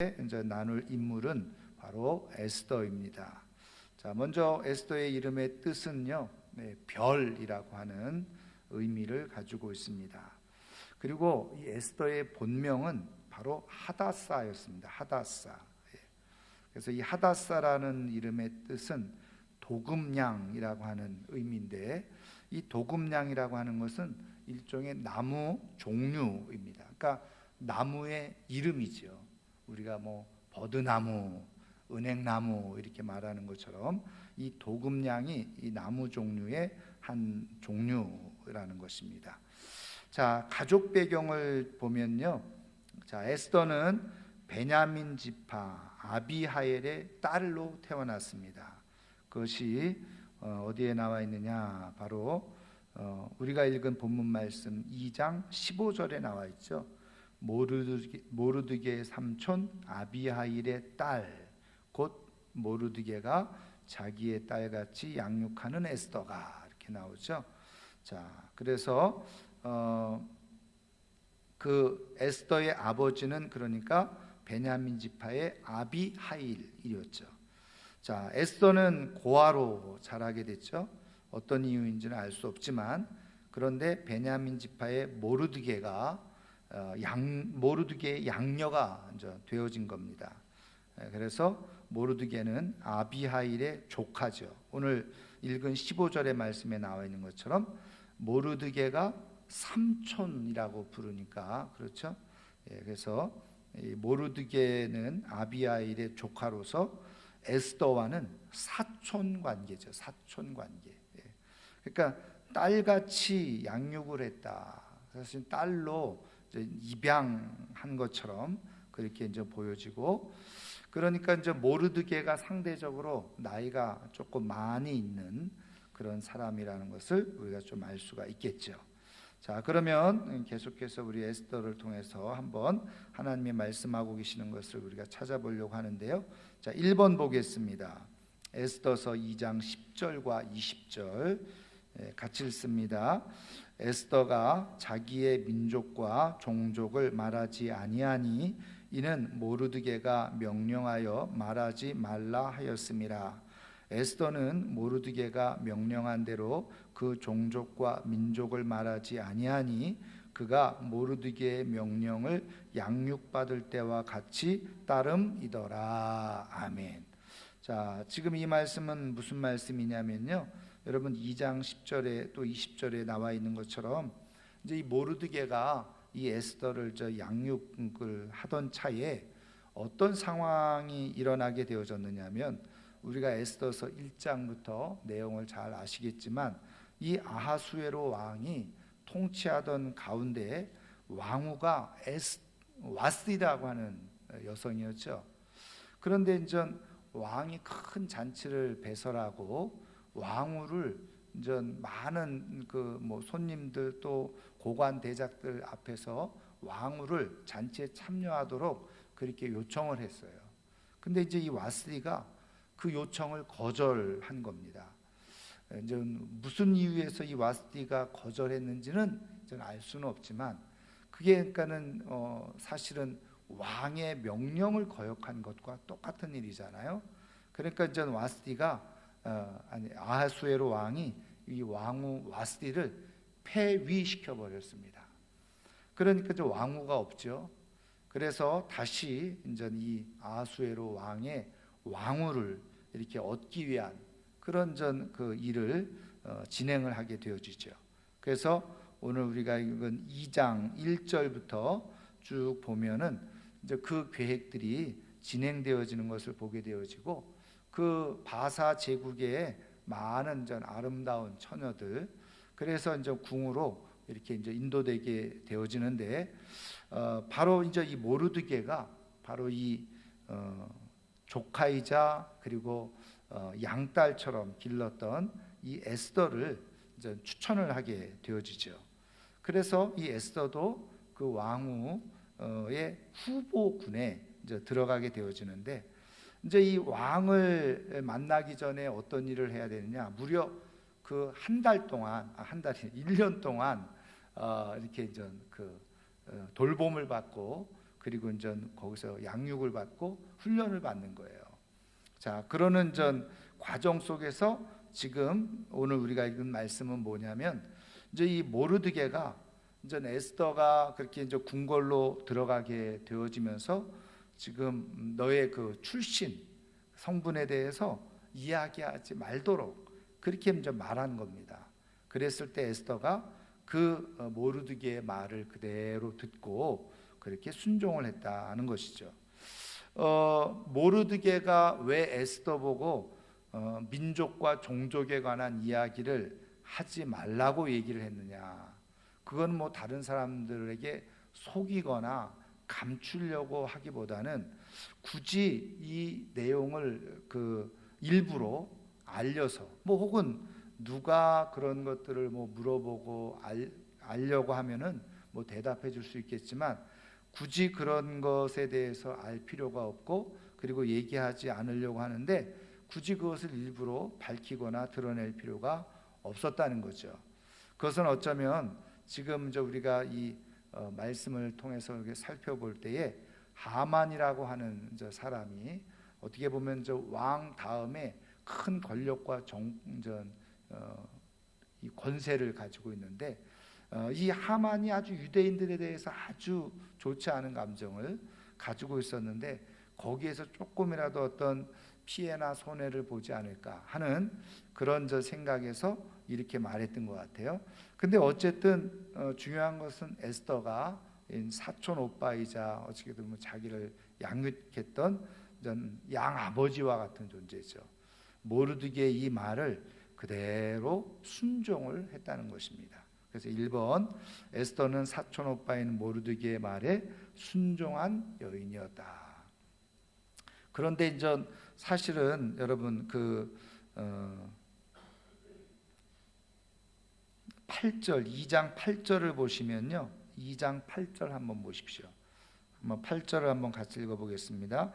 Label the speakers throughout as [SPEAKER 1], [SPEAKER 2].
[SPEAKER 1] 이제 나눌 인물은 바로 에스더입니다. 자, 먼저 에스더의 이름의 뜻은요, 별이라고 하는 의미를 가지고 있습니다. 그리고 이 에스더의 본명은 바로 하다사였습니다. 하다사. 그래서 이 하다사라는 이름의 뜻은 도금냥이라고 하는 의미인데, 이 도금냥이라고 하는 것은 일종의 나무 종류입니다. 그러니까 나무의 이름이죠. 우리가 뭐 버드나무, 은행나무 이렇게 말하는 것처럼 이 도금냥이 이 나무 종류의 한 종류라는 것입니다. 자, 가족 배경을 보면요, 자, 에스더는 베냐민 지파 아비하일의 딸로 태어났습니다. 그것이 어디에 나와 있느냐? 바로 우리가 읽은 본문 말씀 2장 15절에 나와 있죠. 모르드게의 삼촌 아비하일의 딸, 곧 모르드게가 자기의 딸같이 양육하는 에스더가, 이렇게 나오죠. 자, 그래서 그 에스더의 아버지는 그러니까 베냐민 지파의 아비하일이었죠. 자, 에스더는 고아로 자라게 됐죠. 어떤 이유인지는 알 수 없지만, 그런데 베냐민 지파의 모르드게가 모르드게의 양녀가 이제 되어진 겁니다. 그래서 모르드게는 아비하일의 조카죠. 오늘 읽은 15절의 말씀에 나와 있는 것처럼 모르드게가 삼촌이라고 부르니까 그렇죠. 그래서 모르드게는 아비하일의 조카로서 에스더와는 사촌 관계죠. 사촌 관계. 그러니까 딸같이 양육을 했다. 사실 딸로 입양한 것처럼 그렇게 이제 보여지고, 그러니까 이제 모르드게가 상대적으로 나이가 조금 많이 있는 그런 사람이라는 것을 우리가 좀 알 수가 있겠죠. 자, 그러면 계속해서 우리 에스더를 통해서 한번 하나님이 말씀하고 계시는 것을 우리가 찾아보려고 하는데요. 자, 1번 보겠습니다. 에스더서 2장 10절과 20절 같이 읽습니다. 에스더가 자기의 민족과 종족을 말하지 아니하니 이는 모르드게가 명령하여 말하지 말라 하였음이라. 에스더는 모르드게가 명령한 대로 그 종족과 민족을 말하지 아니하니 그가 모르드게의 명령을 양육받을 때와 같이 따름이더라. 아멘. 자, 지금 이 말씀은 무슨 말씀이냐면요, 여러분 2장 10절에 또 20절에 나와 있는 것처럼 이제 이 모르드게가 이 에스더를 양육을 하던 차에 어떤 상황이 일어나게 되어졌느냐면, 우리가 에스더서 1장부터 내용을 잘 아시겠지만 이 아하수에로 왕이 통치하던 가운데 왕후가 와스디라고 하는 여성이었죠. 그런데 이제 왕이 큰 잔치를 배설하고 왕후를 이제 많은 그 뭐 손님들 또 고관 대작들 앞에서 왕후를 잔치에 참여하도록 그렇게 요청을 했어요. 근데 이제 이 와스디가 그 요청을 거절한 겁니다. 이제 무슨 이유에서 이 와스디가 거절했는지는 저는 알 수는 없지만, 그게 그러니까는 사실은 왕의 명령을 거역한 것과 똑같은 일이잖아요. 그러니까 이제 와스디가 아하수에로 왕이 이 왕후 와스디를 폐위시켜 버렸습니다. 그러니까 이제 왕후가 없죠. 그래서 다시 이제 이 아하수에로 왕의 왕후를 이렇게 얻기 위한 그런 그 일을 진행을 하게 되어지죠. 그래서 오늘 우리가 읽은 2장 1절부터 쭉 보면은 이제 그 계획들이 진행되어지는 것을 보게 되어지고, 그 바사 제국의 많은 아름다운 처녀들, 그래서 이제 궁으로 이렇게 이제 인도되게 되어지는데, 바로 이제 이 모르드게가 바로 이 조카이자 그리고 양딸처럼 길렀던 이 에스더를 이제 추천을 하게 되어지죠. 그래서 이 에스더도 그 왕후의 후보군에 이제 들어가게 되어지는데, 이제 이 왕을 만나기 전에 어떤 일을 해야 되느냐? 무려 그 한 달 동안, 한 달이 1년 동안 이렇게 이제 그 돌봄을 받고, 그리고 이제 거기서 양육을 받고 훈련을 받는 거예요. 자, 그러는 전 과정 속에서 지금 오늘 우리가 읽은 말씀은 뭐냐면 이제 이 모르드게가 이제 에스더가 그렇게 이제 궁궐로 들어가게 되어지면서 지금 너의 그 출신 성분에 대해서 이야기하지 말도록 그렇게 이제 말한 겁니다. 그랬을 때 에스더가 그 모르드게의 말을 그대로 듣고 그렇게 순종을 했다는 것이죠. 모르드게가 왜 에스더 보고 민족과 종족에 관한 이야기를 하지 말라고 얘기를 했느냐? 그건 뭐 다른 사람들에게 속이거나 감추려고 하기보다는 굳이 이 내용을 그 일부러 알려서 뭐 혹은 누가 그런 것들을 뭐 물어보고 알려고 하면은 뭐 대답해 줄 수 있겠지만 굳이 그런 것에 대해서 알 필요가 없고 그리고 얘기하지 않으려고 하는데 굳이 그것을 일부러 밝히거나 드러낼 필요가 없었다는 거죠. 그것은 어쩌면 지금 우리가 이 말씀을 통해서 이렇게 살펴볼 때에 하만이라고 하는 사람이 어떻게 보면 왕 다음에 큰 권력과 이 권세를 가지고 있는데 이 하만이 아주 유대인들에 대해서 아주 좋지 않은 감정을 가지고 있었는데 거기에서 조금이라도 어떤 피해나 손해를 보지 않을까 하는 그런 생각에서 이렇게 말했던 것 같아요. 근데 어쨌든 중요한 것은 에스더가 사촌 오빠이자 어떻게 보면 자기를 양육했던 양 아버지와 같은 존재죠. 모르드게의 이 말을 그대로 순종을 했다는 것입니다. 그래서 1번 에스더는 사촌 오빠인 모르드게의 말에 순종한 여인이었다. 그런데 이제 사실은 여러분 그 8절 2장 8절을 보시면요. 2장 8절 한번 보십시오. 한번 8절을 한번 같이 읽어보겠습니다.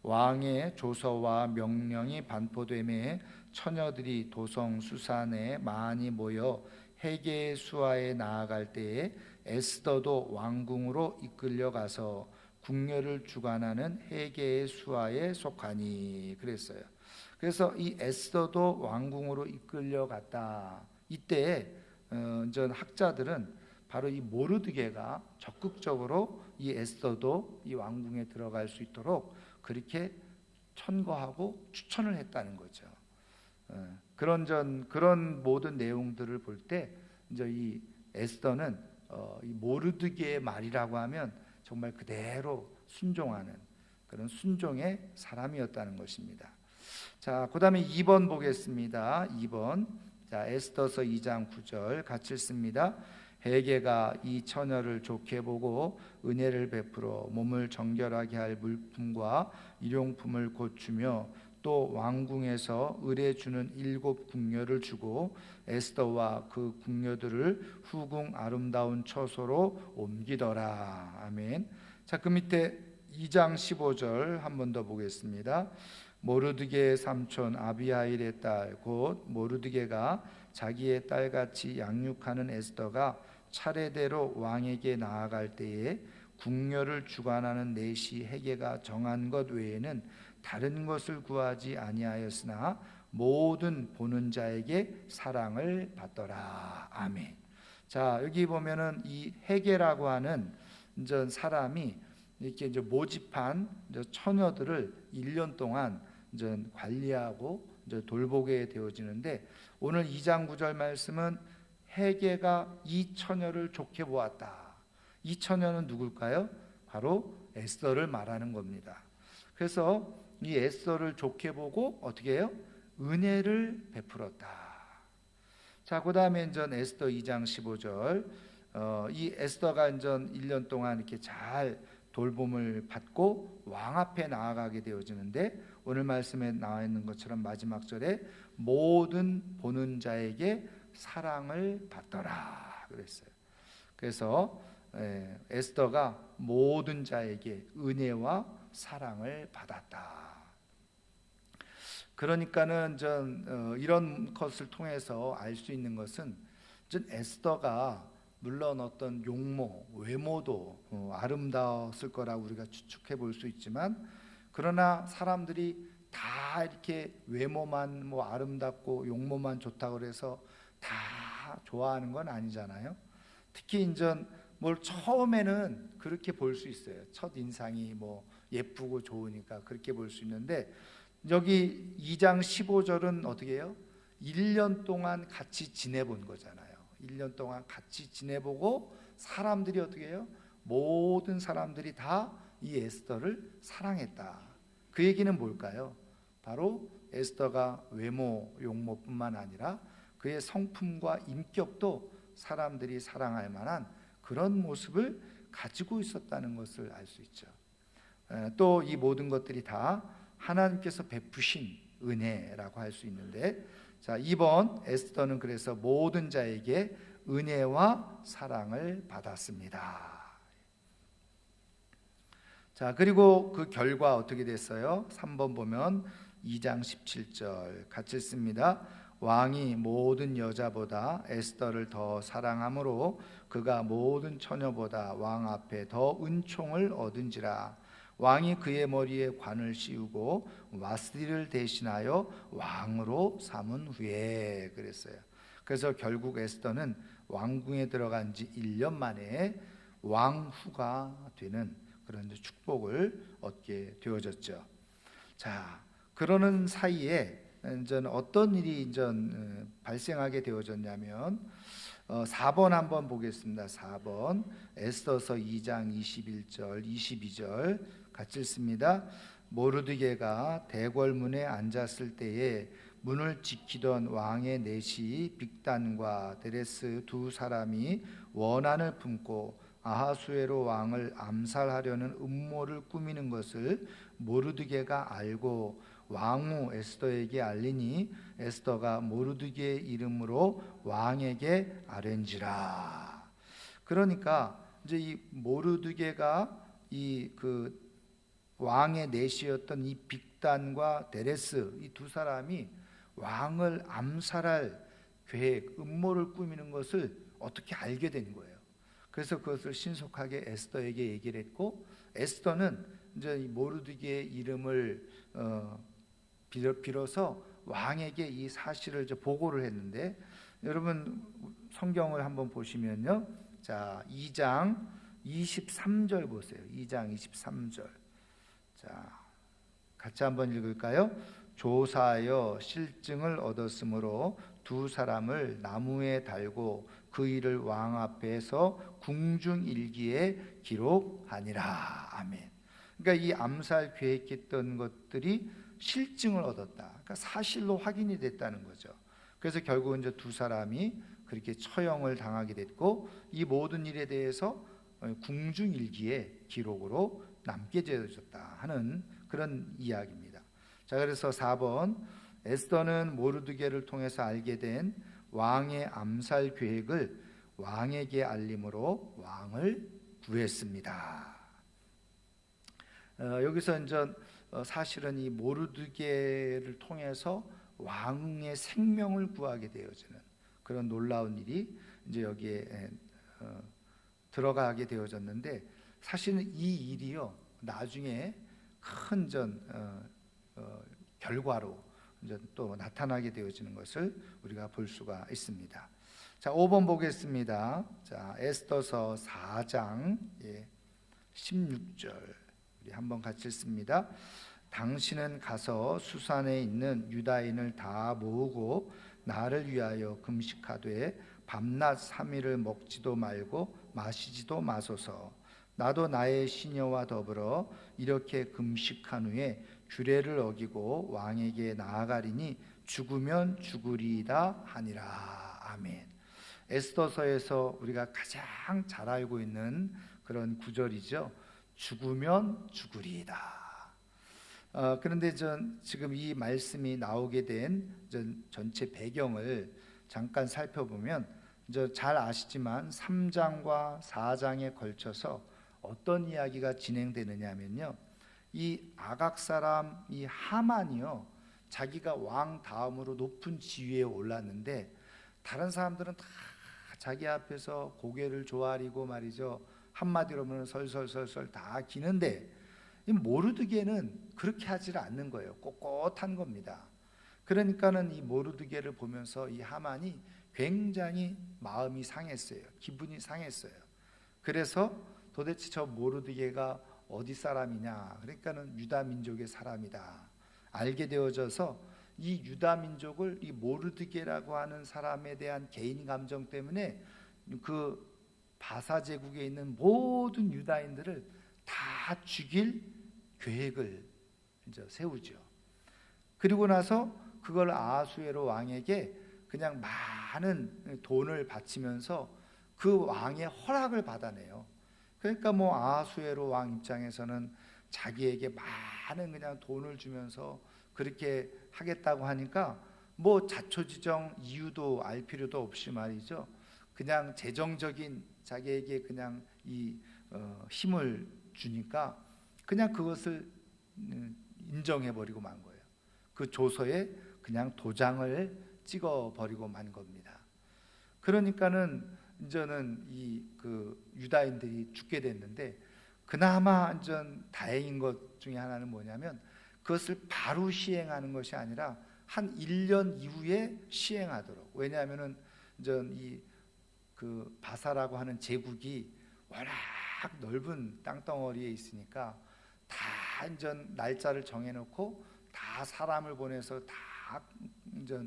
[SPEAKER 1] 왕의 조서와 명령이 반포됨에 처녀들이 도성 수산에 많이 모여 헤게의 수하에 나아갈 때에 에스더도 왕궁으로 이끌려 가서 궁녀를 주관하는 헤게의 수하에 속하니 그랬어요. 그래서 이 에스더도 왕궁으로 이끌려 갔다. 이때 전 학자들은 바로 이 모르드게가 적극적으로 이 에스더도 이 왕궁에 들어갈 수 있도록 그렇게 천거하고 추천을 했다는 거죠. 그런 모든 내용들을 볼 때 이제 이 에스더는 이 모르드게의 말이라고 하면 정말 그대로 순종하는 그런 순종의 사람이었다는 것입니다. 자, 그다음에 2번 보겠습니다. 2번. 자, 에스더서 2장 9절 같이 읽습니다. 헤게가 이 처녀를 좋게 보고 은혜를 베풀어 몸을 정결하게 할 물품과 일용품을 고추며 또 왕궁에서 을에 주는 7 궁녀를 주고 에스더와 그 궁녀들을 후궁 아름다운 처소로 옮기더라. 아멘. 자, 그 밑에 2장 15절 한 번 더 보겠습니다. 모르드게의 삼촌 아비하일의 딸 곧 모르드게가 자기의 딸같이 양육하는 에스더가 차례대로 왕에게 나아갈 때에 궁녀를 주관하는 내시 헤게가 정한 것 외에는 다른 것을 구하지 아니하였으나 모든 보는 자에게 사랑을 받더라. 아멘. 자, 여기 보면은 이 헤게라고 하는 사람이 이렇게 모집한 처녀들을 1년 동안 관리하고 돌보게 되어지는데 오늘 2장 9절 말씀은 헤게가 이 처녀를 좋게 보았다. 이 처녀는 누굴까요? 바로 에스더를 말하는 겁니다. 그래서 이 에스더를 좋게 보고 어떻게 해요? 은혜를 베풀었다. 자, 그 다음에 에스더 2장 15절 이 에스더가 1년 동안 이렇게 잘 돌봄을 받고 왕 앞에 나아가게 되어지는데 오늘 말씀에 나와 있는 것처럼 마지막 절에 모든 보는 자에게 사랑을 받더라 그랬어요. 그래서 에스더가 모든 자에게 은혜와 사랑을 받았다. 그러니까는 이런 것을 통해서 알 수 있는 것은 에스더가 물론 어떤 용모, 외모도 아름다웠을 거라고 우리가 추측해 볼 수 있지만, 그러나 사람들이 다 이렇게 외모만 뭐 아름답고 용모만 좋다고 그래서 다 좋아하는 건 아니잖아요. 특히 인전 뭘 처음에는 그렇게 볼 수 있어요. 첫 인상이 뭐 예쁘고 좋으니까 그렇게 볼 수 있는데, 여기 2장 15절은 어떻게 해요? 1년 동안 같이 지내본 거잖아요. 1년 동안 같이 지내보고 사람들이 어떻게 해요? 모든 사람들이 다 이 에스더를 사랑했다. 그 얘기는 뭘까요? 바로 에스더가 외모, 용모뿐만 아니라 그의 성품과 인격도 사람들이 사랑할 만한 그런 모습을 가지고 있었다는 것을 알 수 있죠. 또 이 모든 것들이 다 하나님께서 베푸신 은혜라고 할 수 있는데, 자, 이번 에스더는 그래서 모든 자에게 은혜와 사랑을 받았습니다. 자, 그리고 그 결과 어떻게 됐어요? 3번 보면 2장 17절 같이 읽습니다. 왕이 모든 여자보다 에스더를 더 사랑함으로 그가 모든 처녀보다 왕 앞에 더 은총을 얻은지라. 왕이 그의 머리에 관을 씌우고 와스디를 대신하여 왕으로 삼은 후에 그랬어요. 그래서 결국 에스더는 왕궁에 들어간 지 1년 만에 왕후가 되는 그런 축복을 얻게 되어졌죠. 자, 그러는 사이에 어떤 일이 발생하게 되어졌냐면 4번 한번 보겠습니다. 4번 에스더서 2장 21절 22절 같이 읽습니다. 모르드게가 대궐문에 앉았을 때에 문을 지키던 왕의 넷이 빅단과 데레스 두 사람이 원한을 품고 아하수에로 왕을 암살하려는 음모를 꾸미는 것을 모르드게가 알고 왕후 에스더에게 알리니 에스더가 모르드게의 이름으로 왕에게 아뢰니라. 그러니까 이제 이 모르드게가 이 그 왕의 넷이었던 이 빅단과 데레스 이 두 사람이 왕을 암살할 계획, 음모를 꾸미는 것을 어떻게 알게 된 거예요. 그래서 그것을 신속하게 에스더에게 얘기를 했고, 에스더는 이제 이 모르드게의 이름을 빌어서 왕에게 이 사실을 이제 보고를 했는데, 여러분 성경을 한번 보시면요, 자 2장 23절 보세요. 2장 23절. 자, 같이 한번 읽을까요? 조사하여 실증을 얻었으므로 두 사람을 나무에 달고 그 일을 왕 앞에서 궁중일기에 기록하니라. 아멘. 그러니까 이 암살 계획했던 것들이 실증을 얻었다. 그러니까 사실로 확인이 됐다는 거죠. 그래서 결국은 이제 두 사람이 그렇게 처형을 당하게 됐고, 이 모든 일에 대해서 궁중일기에 기록으로 남게 되어졌다 하는 그런 이야기입니다. 자, 그래서 4번 에스더는 모르드게를 통해서 알게 된 왕의 암살 계획을 왕에게 알림으로 왕을 구했습니다. 여기서 이제 사실은 이 모르드게를 통해서 왕의 생명을 구하게 되어지는 그런 놀라운 일이 이제 여기에 들어가게 되어졌는데, 사실은 이 일이요 나중에 큰 결과로 이제 또 나타나게 되어지는 것을 우리가 볼 수가 있습니다. 자, 5번 보겠습니다. 자, 에스더서 4장 16절 우리 한번 같이 읽습니다. 당신은 가서 수산에 있는 유다인을 다 모으고 나를 위하여 금식하되 밤낮 3일을 먹지도 말고 마시지도 마소서. 나도 나의 시녀와 더불어 이렇게 금식한 후에 규례를 어기고 왕에게 나아가리니 죽으면 죽으리이다 하니라. 아멘. 에스더서에서 우리가 가장 잘 알고 있는 그런 구절이죠. 죽으면 죽으리이다. 그런데 지금 이 말씀이 나오게 된 전체 배경을 잠깐 살펴보면 잘 아시지만 3장과 4장에 걸쳐서 어떤 이야기가 진행되느냐 하면요, 이 아각 사람 이 하만이요 자기가 왕 다음으로 높은 지위에 올랐는데 다른 사람들은 다 자기 앞에서 고개를 조아리고 말이죠. 한마디로 하면 설설설설 다 기는데 이 모르드게는 그렇게 하질 않는 거예요. 꼿꼿한 겁니다. 그러니까는 이 모르드게를 보면서 이 하만이 굉장히 마음이 상했어요. 기분이 상했어요. 그래서 도대체 저 모르드게가 어디 사람이냐? 그러니까는 유다 민족의 사람이다. 알게 되어져서 이 유다 민족을 이 모르드게라고 하는 사람에 대한 개인 감정 때문에 그 바사 제국에 있는 모든 유다인들을 다 죽일 계획을 이제 세우죠. 그리고 나서 그걸 아하수에로 왕에게 그냥 많은 돈을 바치면서 그 왕의 허락을 받아내요. 그러니까 뭐 아하수에로 왕 입장에서는 자기에게 많은 그냥 돈을 주면서 그렇게 하겠다고 하니까 뭐 자초지종 이유도 알 필요도 없이 말이죠. 그냥 재정적인 자기에게 그냥 이 힘을 주니까 그냥 그것을 인정해 버리고 만 거예요. 그 조서에 그냥 도장을 찍어 버리고 만 겁니다. 그러니까는 이제는 이 그 유다인들이 죽게 됐는데 그나마 완전 다행인 것 중에 하나는 뭐냐면 그것을 바로 시행하는 것이 아니라 한 1년 이후에 시행하도록. 왜냐하면은 이제 이 그 바사라고 하는 제국이 워낙 넓은 땅덩어리에 있으니까 다 이제 날짜를 정해놓고 다 사람을 보내서 다 이제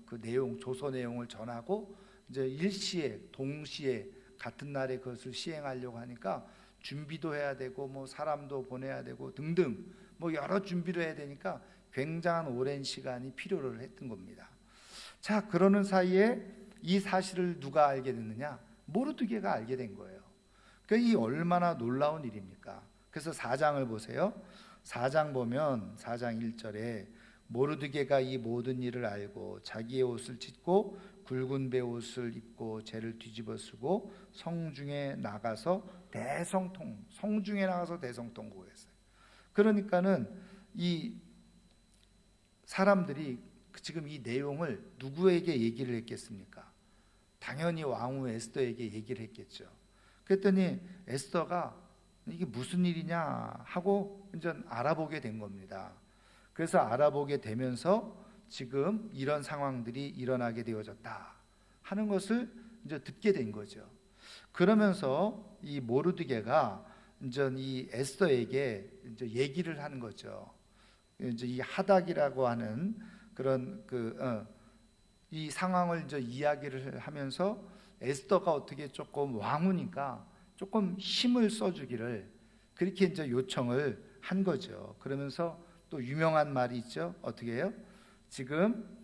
[SPEAKER 1] 그 내용 조서 내용을 전하고 이제 일시에 동시에 같은 날에 그것을 시행하려고 하니까 준비도 해야 되고 뭐 사람도 보내야 되고 등등 뭐 여러 준비를 해야 되니까 굉장한 오랜 시간이 필요를 했던 겁니다. 자, 그러는 사이에 이 사실을 누가 알게 됐느냐? 모르드게가 알게 된 거예요. 그러니까 이 얼마나 놀라운 일입니까? 그래서 4장을 보세요. 4장 보면 4장 1절에 모르드게가 이 모든 일을 알고 자기의 옷을 찢고 굵은 베옷을 입고 죄를 뒤집어 쓰고 성중에 나가서 대성통곡했어요. 그러니까는 이 사람들이 지금 이 내용을 누구에게 얘기를 했겠습니까? 당연히 왕후 에스더에게 얘기를 했겠죠. 그랬더니 에스더가 이게 무슨 일이냐 하고 이제 알아보게 된 겁니다. 그래서 알아보게 되면서 지금 이런 상황들이 일어나게 되어졌다 하는 것을 이제 듣게 된 거죠. 그러면서 이 모르드게가 이제 이 에스더에게 이제 얘기를 하는 거죠. 이제 이 하닥이라고 하는 그런 이 상황을 이제 이야기를 하면서 에스더가 어떻게 조금 왕후니까 조금 힘을 써주기를 그렇게 이제 요청을 한 거죠. 그러면서 또 유명한 말이 있죠. 어떻게 해요? 지금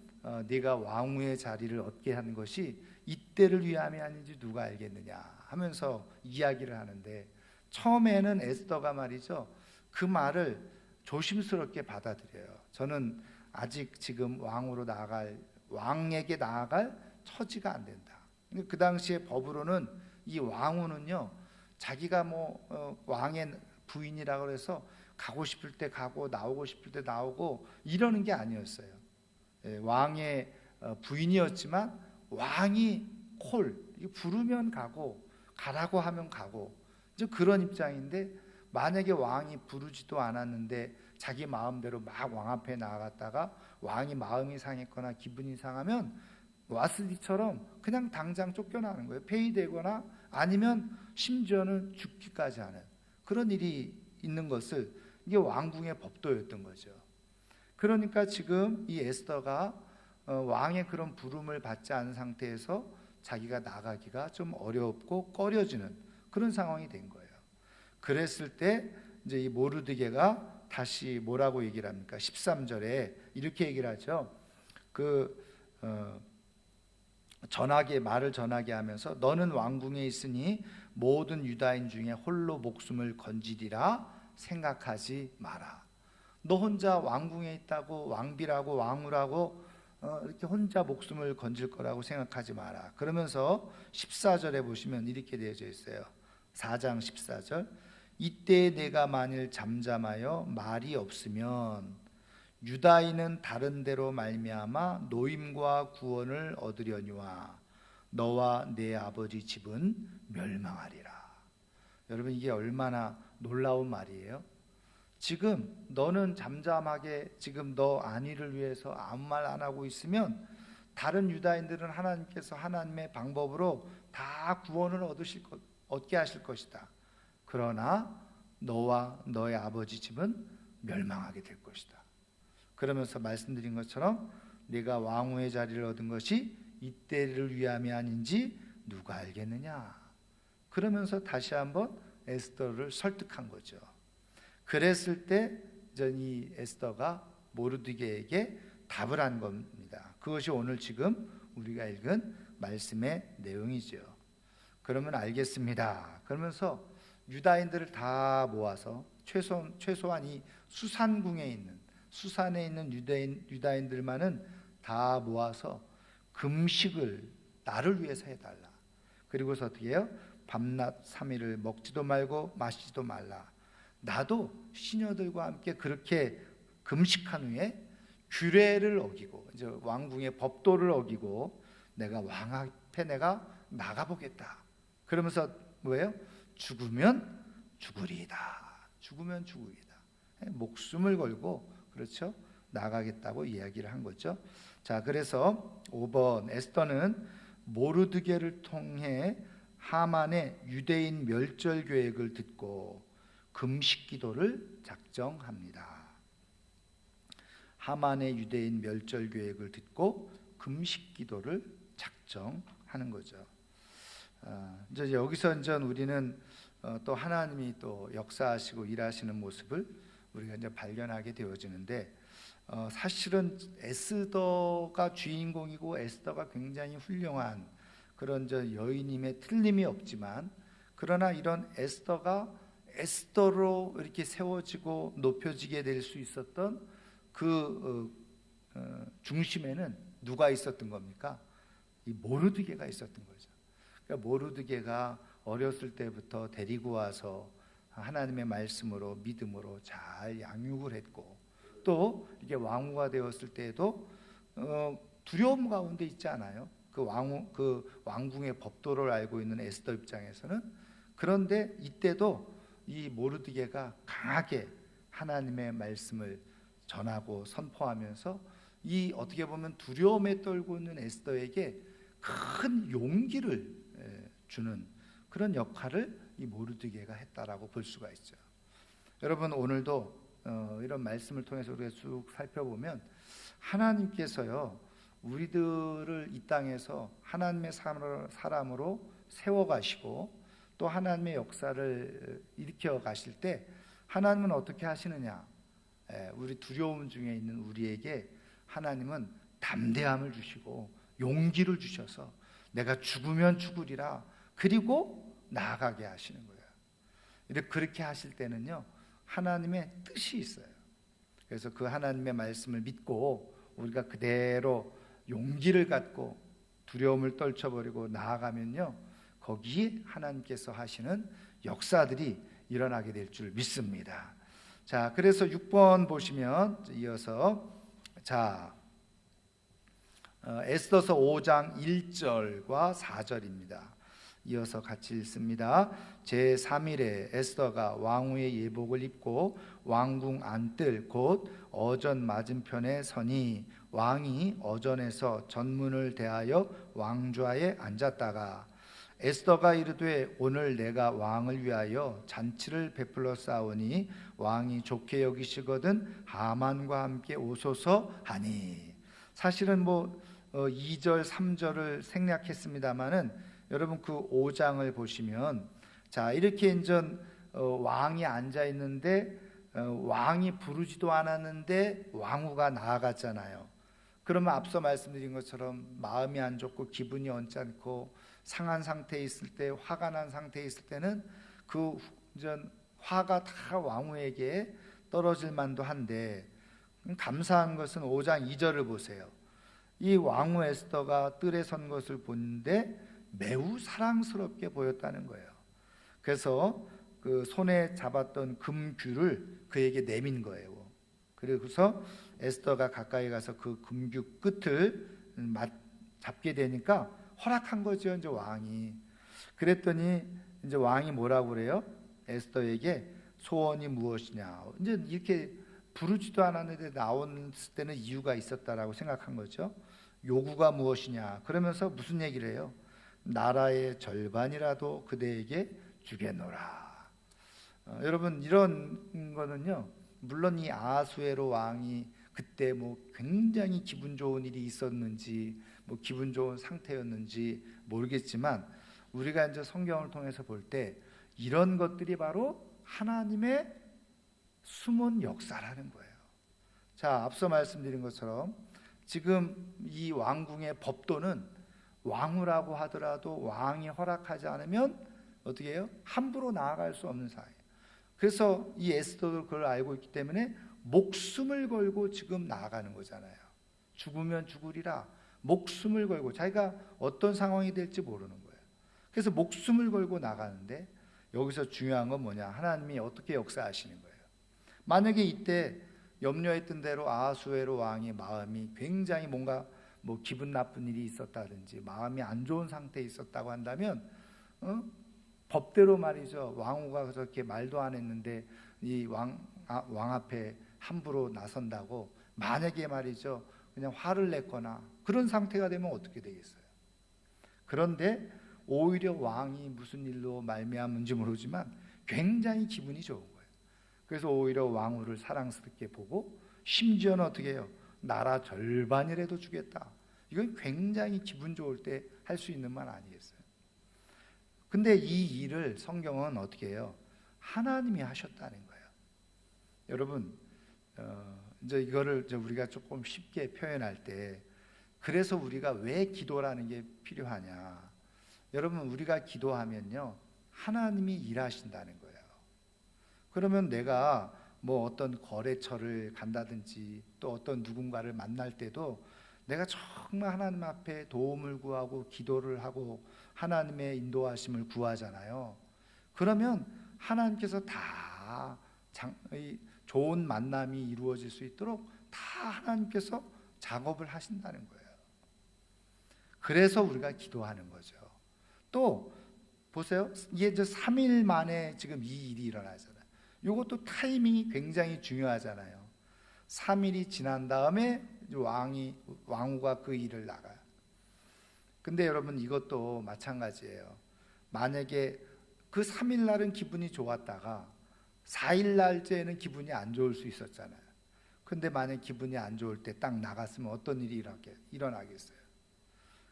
[SPEAKER 1] 네가 왕후의 자리를 얻게 한 것이 이때를 위함이 아닌지 누가 알겠느냐 하면서 이야기를 하는데 처음에는 에스더가 말이죠. 그 말을 조심스럽게 받아들여요. 저는 아직 지금 왕에게 나아갈 처지가 안 된다. 그 당시에 법으로는 이 왕후는요, 자기가 뭐 왕의 부인이라고 해서 가고 싶을 때 가고 나오고 싶을 때 나오고 이러는 게 아니었어요. 왕의 부인이었지만 왕이 부르면 가고 가라고 하면 가고 이제 그런 입장인데 만약에 왕이 부르지도 않았는데 자기 마음대로 막 왕 앞에 나아갔다가 왕이 마음이 상했거나 기분이 상하면 와스디처럼 그냥 당장 쫓겨나는 거예요. 폐위되거나 아니면 심지어는 죽기까지 하는 그런 일이 있는 것을 이게 왕궁의 법도였던 거죠. 그러니까 지금 이 에스더가 왕의 그런 부름을 받지 않은 상태에서 자기가 나가기가 좀 어렵고 꺼려지는 그런 상황이 된 거예요. 그랬을 때 이제 이 모르드게가 다시 뭐라고 얘기를 합니까? 13절에 이렇게 얘기를 하죠. 말을 전하게 하면서 너는 왕궁에 있으니 모든 유다인 중에 홀로 목숨을 건지리라 생각하지 마라. 너 혼자 왕궁에 있다고 왕비라고 왕후라고 이렇게 혼자 목숨을 건질 거라고 생각하지 마라. 그러면서 14절에 보시면 이렇게 되어져 있어요. 4장 14절 이때 내가 만일 잠잠하여 말이 없으면 유다인은 다른 데로 말미암아 노임과 구원을 얻으려니와 너와 내 아버지 집은 멸망하리라. 여러분, 이게 얼마나 놀라운 말이에요. 지금 너는 잠잠하게 지금 너 안위를 위해서 아무 말 안 하고 있으면 다른 유다인들은 하나님께서 하나님의 방법으로 다 구원을 얻게 하실 것이다. 그러나 너와 너의 아버지 집은 멸망하게 될 것이다. 그러면서 말씀드린 것처럼 네가 왕후의 자리를 얻은 것이 이때를 위함이 아닌지 누가 알겠느냐. 그러면서 다시 한번 에스더를 설득한 거죠. 그랬을 때 이 에스더가 모르드게에게 답을 한 겁니다. 그것이 오늘 지금 우리가 읽은 말씀의 내용이죠. 그러면 알겠습니다. 그러면서 유다인들을 다 모아서 최소한 이 수산궁에 있는 수산에 있는 유다인들만은 다 모아서 금식을 나를 위해서 해달라. 그리고서 어떻게 해요? 밤낮 3일을 먹지도 말고 마시지도 말라. 나도 시녀들과 함께 그렇게 금식한 후에 규례를 어기고 이제 왕궁의 법도를 어기고 내가 왕 앞에 내가 나가보겠다. 그러면서 뭐예요? 죽으면 죽으리이다. 죽으면 죽으리이다. 목숨을 걸고 그렇죠? 나가겠다고 이야기를 한 거죠. 자, 그래서 5번 에스더는 모르드게를 통해 하만의 유대인 멸절 계획을 듣고 금식 기도를 작정합니다. 하만의 유대인 멸절 계획을 듣고 금식 기도를 작정하는 거죠. 이제 여기서 이제 우리는 또 하나님이 또 역사하시고 일하시는 모습을 우리가 이제 발견하게 되어지는데, 사실은 에스더가 주인공이고 에스더가 굉장히 훌륭한 그런 여인임에 틀림이 없지만, 그러나 이런 에스더가 에스더로 이렇게 세워지고 높여지게 될 수 있었던 그 중심에는 누가 있었던 겁니까? 이 모르드게가 있었던 거죠. 그러니까 모르드게가 어렸을 때부터 데리고 와서 하나님의 말씀으로 믿음으로 잘 양육을 했고, 또 이게 왕후가 되었을 때에도 두려움 가운데 있지 않아요? 그 왕궁의 법도를 알고 있는 에스더 입장에서는. 그런데 이때도 이 모르드게가 강하게 하나님의 말씀을 전하고 선포하면서 이 어떻게 보면 두려움에 떨고 있는 에스더에게 큰 용기를 주는 그런 역할을 이 모르드게가 했다라고 볼 수가 있죠. 여러분, 오늘도 이런 말씀을 통해서 우리가 쭉 살펴보면 하나님께서요, 우리들을 이 땅에서 하나님의 사람으로 세워가시고 또 하나님의 역사를 일으켜 가실 때 하나님은 어떻게 하시느냐? 우리 두려움 중에 있는 우리에게 하나님은 담대함을 주시고 용기를 주셔서 내가 죽으면 죽으리라, 그리고 나아가게 하시는 거예요. 이렇게 그렇게 하실 때는요, 하나님의 뜻이 있어요. 그래서 그 하나님의 말씀을 믿고 우리가 그대로 용기를 갖고 두려움을 떨쳐버리고 나아가면요, 거기에 하나님께서 하시는 역사들이 일어나게 될 줄 믿습니다. 자, 그래서 6번 보시면 이어서 에스더서 5장 1절과 4절입니다. 이어서 같이 읽습니다. 제3일에 에스더가 왕후의 예복을 입고 왕궁 안뜰 곧 어전 맞은편에 서니 왕이 어전에서 전문을 대하여 왕좌에 앉았다가 에스더가 이르되 오늘 내가 왕을 위하여 잔치를 베풀어 싸우니 왕이 좋게 여기시거든 하만과 함께 오소서 하니. 사실은 2절 3절을 생략했습니다마는 여러분 그 5장을 보시면 이렇게 인전 왕이 앉아 있는데 왕이 부르지도 않았는데 왕후가 나아갔잖아요. 그러면 앞서 말씀드린 것처럼 마음이 안 좋고 기분이 언짢고 상한 상태에 있을 때, 화가 난 상태에 있을 때는 그 화가 다 왕후에게 떨어질 만도 한데, 감사한 것은 5장 2절을 보세요. 이 왕후 에스더가 뜰에 선 것을 보는데 매우 사랑스럽게 보였다는 거예요. 그래서 그 손에 잡았던 금규를 그에게 내민 거예요. 그래서 에스더가 가까이 가서 그 금규 끝을 잡게 되니까 허락한 거죠, 이제 왕이. 그랬더니 이제 왕이 뭐라고 그래요? 에스더에게 소원이 무엇이냐. 이제 이렇게 부르지도 않았는데 나왔을 때는 이유가 있었다라고 생각한 거죠. 요구가 무엇이냐. 그러면서 무슨 얘기를 해요? 나라의 절반이라도 그대에게 주겠노라. 여러분, 이런 거는요, 물론 이 아하수에로 왕이 그때 뭐 굉장히 기분 좋은 일이 있었는지 뭐 기분 좋은 상태였는지 모르겠지만, 우리가 이제 성경을 통해서 볼 때 이런 것들이 바로 하나님의 숨은 역사라는 거예요. 자, 앞서 말씀드린 것처럼 지금 이 왕궁의 법도는 왕후라고 하더라도 왕이 허락하지 않으면 어떻게 해요? 함부로 나아갈 수 없는 사이에요. 그래서 이 에스더도 그걸 알고 있기 때문에 목숨을 걸고 지금 나아가는 거잖아요. 죽으면 죽으리라. 목숨을 걸고, 자기가 어떤 상황이 될지 모르는 거예요. 그래서 목숨을 걸고 나가는데, 여기서 중요한 건 뭐냐? 하나님이 어떻게 역사하시는 거예요. 만약에 이때 염려했던 대로 아하수에로 왕의 마음이 굉장히 뭔가 뭐 기분 나쁜 일이 있었다든지 마음이 안 좋은 상태에 있었다고 한다면, 법대로 말이죠, 왕후가 저렇게 말도 안 했는데 이 왕 앞에 함부로 나선다고 만약에 말이죠 그냥 화를 냈거나 그런 상태가 되면 어떻게 되겠어요? 그런데 오히려 왕이 무슨 일로 말미암은지 모르지만 굉장히 기분이 좋은 거예요. 그래서 오히려 왕후를 사랑스럽게 보고, 심지어는 어떻게 해요? 나라 절반이라도 주겠다. 이건 굉장히 기분 좋을 때 할 수 있는 말 아니겠어요? 근데 이 일을 성경은 어떻게 해요? 하나님이 하셨다는 거예요. 여러분, 이제 이거를 이제 우리가 조금 쉽게 표현할 때, 그래서 우리가 왜 기도라는 게 필요하냐? 여러분, 우리가 기도하면요, 하나님이 일하신다는 거예요. 그러면 내가 뭐 어떤 거래처를 간다든지 또 어떤 누군가를 만날 때도 내가 정말 하나님 앞에 도움을 구하고 기도를 하고 하나님의 인도하심을 구하잖아요. 그러면 하나님께서 다 좋은 만남이 이루어질 수 있도록 다 하나님께서 작업을 하신다는 거예요. 그래서 우리가 기도하는 거죠. 또 보세요. 이게 이제 3일 만에 지금 이 일이 일어나잖아요. 이것도 타이밍이 굉장히 중요하잖아요. 3일이 지난 다음에 왕후가 그 일을 나가요. 근데 여러분, 이것도 마찬가지예요. 만약에 그 3일 날은 기분이 좋았다가 4일 날째는 기분이 안 좋을 수 있었잖아요. 근데 만약 기분이 안 좋을 때 딱 나갔으면 어떤 일이 일어나겠어요?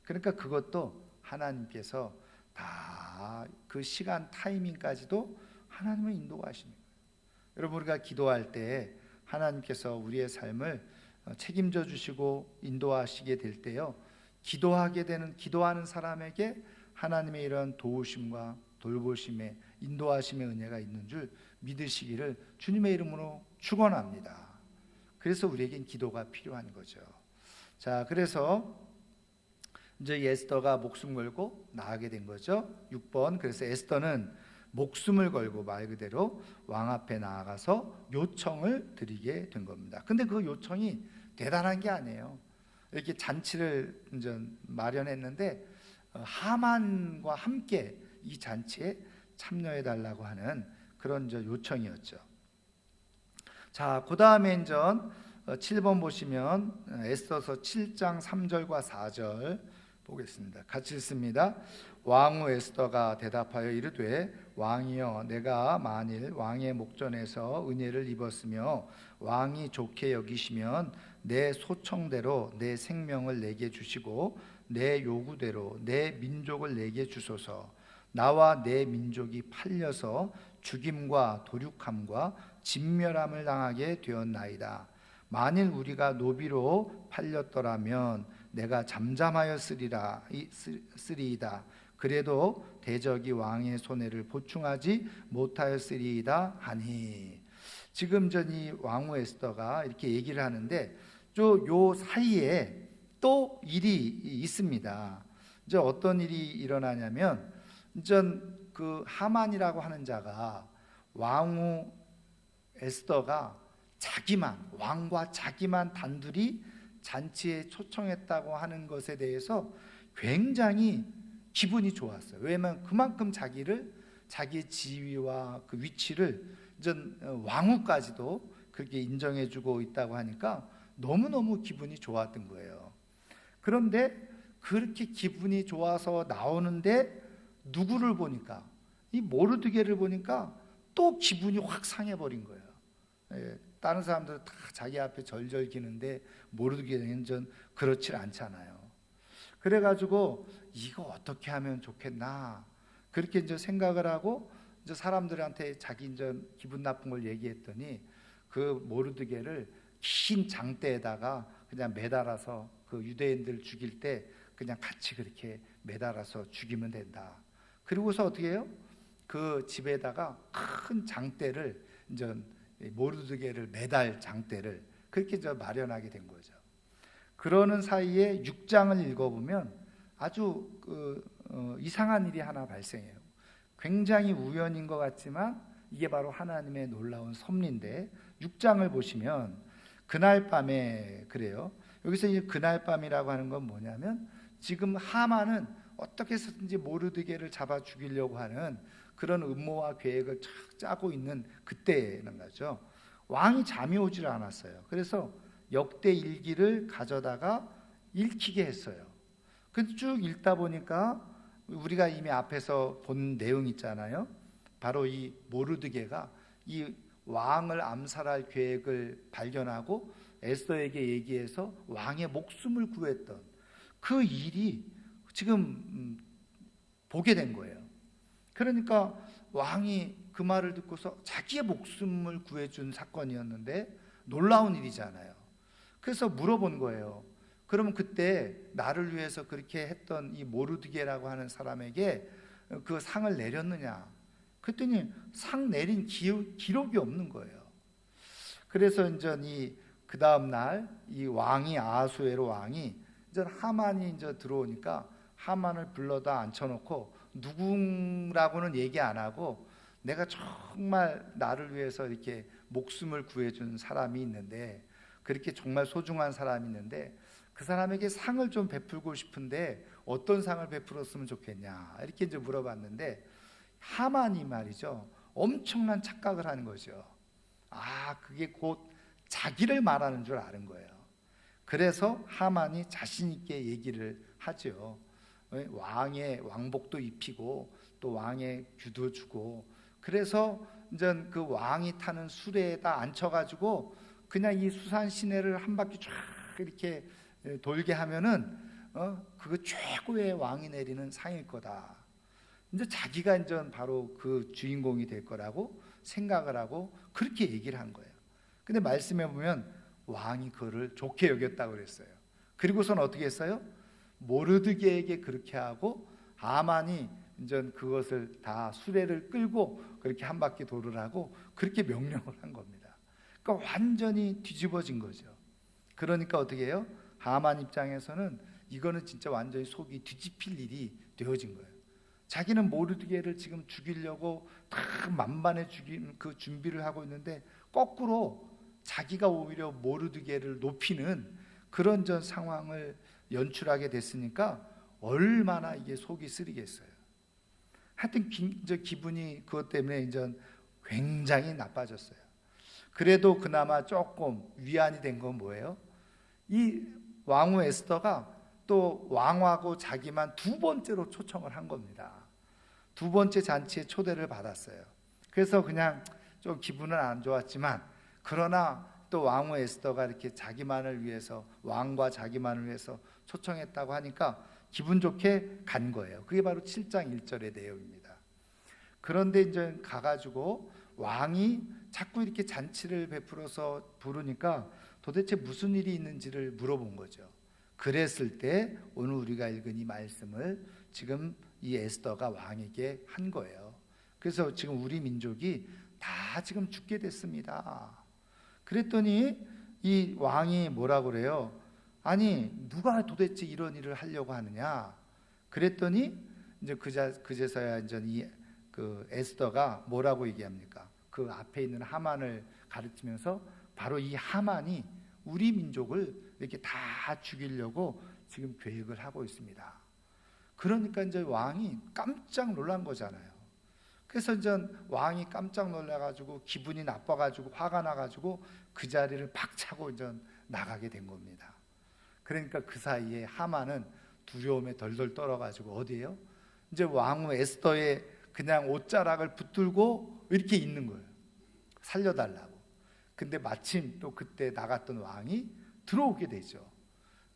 [SPEAKER 1] 그러니까 그것도 하나님께서 다 그 시간 타이밍까지도 하나님의 인도가 하시는 거예요. 여러분, 우리가 기도할 때 하나님께서 우리의 삶을 책임져 주시고 인도하시게 될 때요, 기도하는 사람에게 하나님의 이런 도우심과 돌보심의 인도하심의 은혜가 있는 줄 믿으시기를 주님의 이름으로 축원합니다. 그래서 우리에겐 기도가 필요한 거죠. 자, 그래서 이제 에스더가 목숨 걸고 나가게 된 거죠. 6번. 그래서 에스더는 목숨을 걸고 말 그대로 왕 앞에 나아가서 요청을 드리게 된 겁니다. 근데 그 요청이 대단한 게 아니에요. 이렇게 잔치를 이제 마련했는데 하만과 함께 이 잔치에 참여해 달라고 하는 그런 이제 요청이었죠. 자, 그 다음에 이제 7번 보시면 에스더서 7장 3절과 4절 보겠습니다. 같이 읽습니다. 왕후 에스더가 대답하여 이르되, 왕이여, 내가 만일 왕의 목전에서 은혜를 입었으며 왕이 좋게 여기시면 내 소청대로 내 생명을 내게 주시고 내 요구대로 내 민족을 내게 주소서. 나와 내 민족이 팔려서 죽임과 도륙함과 진멸함을 당하게 되었나이다. 만일 우리가 노비로 팔렸더라면 내가 잠잠하였으리이다. 그래도 대적이 왕의 손해를 보충하지 못하였으리이다 하니. 지금 전이 왕후 에스더가 이렇게 얘기를 하는데, 요 사이에 또 일이 있습니다. 이제 어떤 일이 일어나냐면, 이제 그 하만이라고 하는 자가 왕후 에스더가 왕과 자기만 단둘이 잔치에 초청했다고 하는 것에 대해서 굉장히 기분이 좋았어요. 왜냐하면 그만큼 자기의 지위와 그 위치를 전 왕후까지도 그렇게 인정해주고 있다고 하니까 너무너무 기분이 좋았던 거예요. 그런데 그렇게 기분이 좋아서 나오는데 누구를 보니까, 이 모르드게를 보니까 또 기분이 확 상해버린 거예요. 예, 다른 사람들은 다 자기 앞에 절절 기는데 모르드게는 전 그렇지 않잖아요. 그래가지고 이거 어떻게 하면 좋겠나, 그렇게 이제 생각을 하고 이제 사람들한테 자기 이제 기분 나쁜 걸 얘기했더니 그 모르드게를 긴 장대에다가 그냥 매달아서 그 유대인들 죽일 때 그냥 같이 그렇게 매달아서 죽이면 된다. 그리고서 어떻게 해요? 그 집에다가 큰 장대를 이제 모르드게를 매달 장대를 그렇게 저 마련하게 된 거죠. 그러는 사이에 6장을 읽어보면 아주 이상한 일이 하나 발생해요. 굉장히 우연인 것 같지만 이게 바로 하나님의 놀라운 섭리인데, 6장을 보시면 그날 밤에 그래요. 여기서 이 그날 밤이라고 하는 건 뭐냐면 지금 하만은 어떻게 해서든지 모르드게를 잡아 죽이려고 하는 그런 음모와 계획을 착 짜고 있는 그때는 거죠. 왕이 잠이 오질 않았어요. 그래서 역대 일기를 가져다가 읽히게 했어요. 그 쭉 읽다 보니까 우리가 이미 앞에서 본 내용 있잖아요. 바로 이 모르드게가 이 왕을 암살할 계획을 발견하고 에스더에게 얘기해서 왕의 목숨을 구했던 그 일이 지금 보게 된 거예요. 그러니까 왕이 그 말을 듣고서 자기의 목숨을 구해준 사건이었는데 놀라운 일이잖아요. 그래서 물어본 거예요. 그러면 그때 나를 위해서 그렇게 했던 이 모르드게라고 하는 사람에게 그 상을 내렸느냐? 그랬더니 상 내린 기록이 없는 거예요. 그래서 이제 그 다음 날 이 왕이 아하수에로 왕이 이제 하만이 이제 들어오니까 하만을 불러다 앉혀놓고 누구라고는 얘기 안 하고 내가 정말 나를 위해서 이렇게 목숨을 구해준 사람이 있는데, 그렇게 정말 소중한 사람이 있는데 그 사람에게 상을 좀 베풀고 싶은데 어떤 상을 베풀었으면 좋겠냐 이렇게 이제 물어봤는데, 하만이 말이죠 엄청난 착각을 하는 거죠. 그게 곧 자기를 말하는 줄 아는 거예요. 그래서 하만이 자신 있게 얘기를 하죠. 왕의 왕복도 입히고 또 왕의 규도 주고, 그래서 이제 그 왕이 타는 수레에다 앉혀가지고 그냥 이 수산 시내를 한 바퀴 쫙 이렇게 돌게 하면은 그거 최고의 왕이 내리는 상일 거다. 이제 자기가 이제 바로 그 주인공이 될 거라고 생각을 하고 그렇게 얘기를 한 거예요. 근데 말씀해 보면 왕이 그거를 좋게 여겼다고 그랬어요. 그리고선 어떻게 했어요? 모르드게에게 그렇게 하고 하만이 이제 그것을 다 수레를 끌고 그렇게 한 바퀴 돌으라고 그렇게 명령을 한 겁니다. 그러니까 완전히 뒤집어진 거죠. 그러니까 어떻게 해요? 하만 입장에서는 이거는 진짜 완전히 속이 뒤집힐 일이 되어진 거예요. 자기는 모르드게를 지금 죽이려고 다 만반의 그 준비를 하고 있는데 거꾸로 자기가 오히려 모르드게를 높이는 그런 전 상황을 연출하게 됐으니까 얼마나 이게 속이 쓰리겠어요. 하여튼 이제 기분이 그것 때문에 이제 굉장히 나빠졌어요. 그래도 그나마 조금 위안이 된 건 뭐예요? 이 왕후 에스더가 또 왕하고 자기만 두 번째로 초청을 한 겁니다. 두 번째 잔치에 초대를 받았어요. 그래서 그냥 좀 기분은 안 좋았지만, 그러나 또 왕후 에스더가 이렇게 자기만을 위해서, 왕과 자기만을 위해서 초청했다고 하니까 기분 좋게 간 거예요. 그게 바로 7장 1절의 내용입니다. 그런데 이제 가가지고 왕이 자꾸 이렇게 잔치를 베풀어서 부르니까 도대체 무슨 일이 있는지를 물어본 거죠. 그랬을 때 오늘 우리가 읽은 이 말씀을 지금 이 에스더가 왕에게 한 거예요. 그래서 지금 우리 민족이 다 지금 죽게 됐습니다. 그랬더니 이 왕이 뭐라고 그래요? 아니 누가 도대체 이런 일을 하려고 하느냐? 그랬더니 이제 그제서야 이제 그 에스더가 뭐라고 얘기합니까? 그 앞에 있는 하만을 가르치면서 바로 이 하만이 우리 민족을 이렇게 다 죽이려고 지금 계획을 하고 있습니다. 그러니까 이제 왕이 깜짝 놀란 거잖아요. 그래서 이제 왕이 깜짝 놀라가지고 기분이 나빠가지고 화가 나가지고 그 자리를 박차고 이제 나가게 된 겁니다. 그러니까 그 사이에 하만은 두려움에 덜덜 떨어가지고 어디에요? 이제 왕후 에스더의 그냥 옷자락을 붙들고 이렇게 있는 거예요. 살려달라고. 근데 마침 또 그때 나갔던 왕이 들어오게 되죠.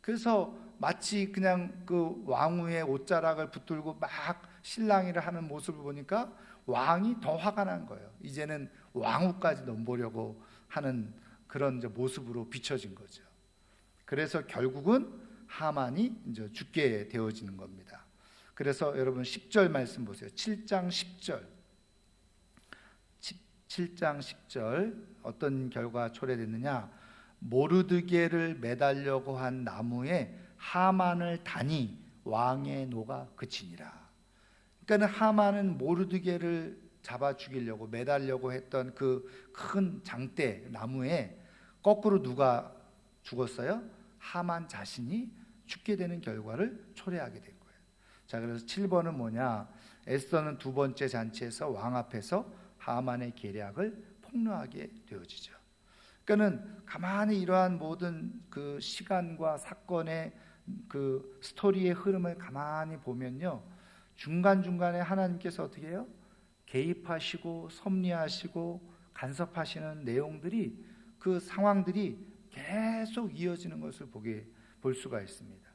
[SPEAKER 1] 그래서 마치 그냥 그 왕후의 옷자락을 붙들고 막 실랑이를 하는 모습을 보니까 왕이 더 화가 난 거예요. 이제는 왕후까지 넘보려고 하는 그런 이제 모습으로 비춰진 거죠. 그래서 결국은 하만이 이제 죽게 되어지는 겁니다. 그래서 여러분 10절 말씀 보세요. 7장 10절. 7장 10절 어떤 결과가 초래됐느냐? 모르드게를 매달려고 한 나무에 하만을 다니 왕의 노가 그치니라. 그러니까 하만은 모르드게를 잡아 죽이려고 매달려고 했던 그 큰 장대 나무에 거꾸로 누가 죽었어요? 하만 자신이 죽게 되는 결과를 초래하게 된 거예요. 자, 그래서 7번은 뭐냐? 에스더는 두 번째 잔치에서 왕 앞에서 하만의 계략을 폭로하게 되어지죠. 그러니까는 가만히 이러한 모든 그 시간과 사건의 그 스토리의 흐름을 가만히 보면요, 중간중간에 하나님께서 어떻게 해요? 개입하시고 섭리하시고 간섭하시는 내용들이, 그 상황들이 계속 이어지는 것을 볼 수가 있습니다.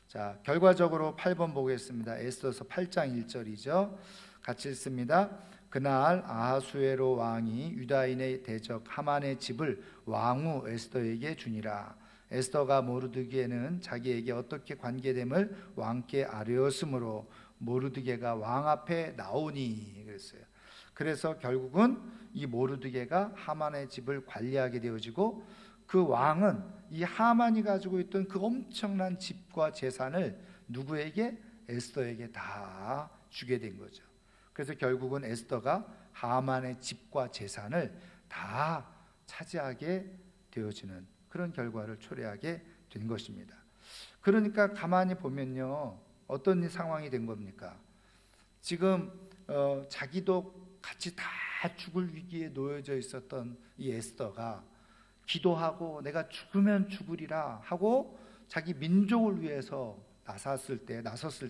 [SPEAKER 1] 자, 결과적으로 8번 보겠습니다. 에스더서 8장 1절이죠. 같이 읽습니다. 그날 아하수에로 왕이 유다인의 대적 하만의 집을 왕후 에스더에게 주니라. 에스더가 모르드게는 자기에게 어떻게 관계됨을 왕께 아뢰었으므로 모르드게가 왕 앞에 나오니 그랬어요. 그래서 결국은 이 모르드게가 하만의 집을 관리하게 되어지고, 그 왕은 이 하만이 가지고 있던 그 엄청난 집과 재산을 누구에게? 에스더에게 다 주게 된 거죠. 그래서 결국은 에스더가 하만의 집과 재산을 다 차지하게 되어지는 그런 결과를 초래하게 된 것입니다. 그러니까 가만히 보면요, 어떤 상황이 된 겁니까? 지금 자기도 같이 다 죽을 위기에 놓여져 있었던 이 에스더가 기도하고 내가 죽으면 죽으리라 하고 자기 민족을 위해서 나섰을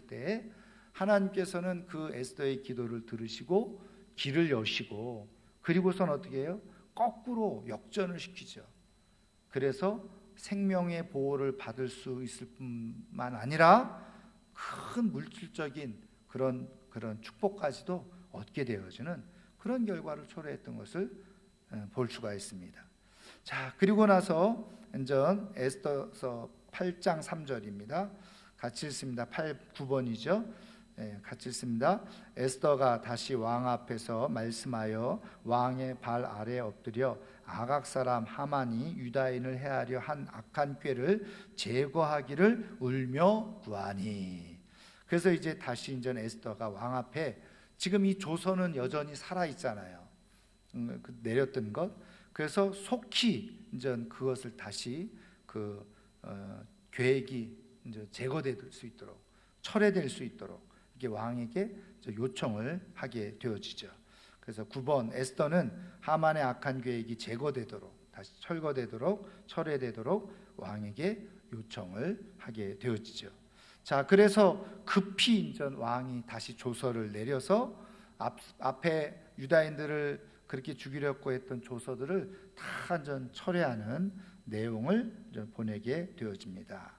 [SPEAKER 1] 때 하나님께서는 그 에스더의 기도를 들으시고 길을 여시고, 그리고선 어떻게 해요? 거꾸로 역전을 시키죠. 그래서 생명의 보호를 받을 수 있을 뿐만 아니라 큰 물질적인 그런 축복까지도 얻게 되어지는 그런 결과를 초래했던 것을 볼 수가 있습니다. 자, 그리고 나서 이제 에스더서 8장 3절입니다. 같이 읽습니다. 9번이죠. 같이 읽습니다. 에스더가 다시 왕 앞에서 말씀하여 왕의 발 아래 엎드려 아각 사람 하만이 유다인을 해하려 한 악한 꾀를 제거하기를 울며 구하니. 그래서 이제 다시 이제 에스더가 왕 앞에, 지금 이 조선은 여전히 살아 있잖아요. 내렸던 것. 그래서 속히 이제 그것을 다시 계획이 이제 제거될 수 있도록, 철회될 수 있도록 이게 왕에게 요청을 하게 되어지죠. 그래서 9번, 에스더는 하만의 악한 계획이 제거되도록, 다시 철거되도록, 철회되도록 왕에게 요청을 하게 되어지죠. 자, 그래서 급히 이제 왕이 다시 조서를 내려서 앞에 유다인들을 그렇게 죽이려고 했던 조서들을 다 철회하는 내용을 보내게 되어집니다.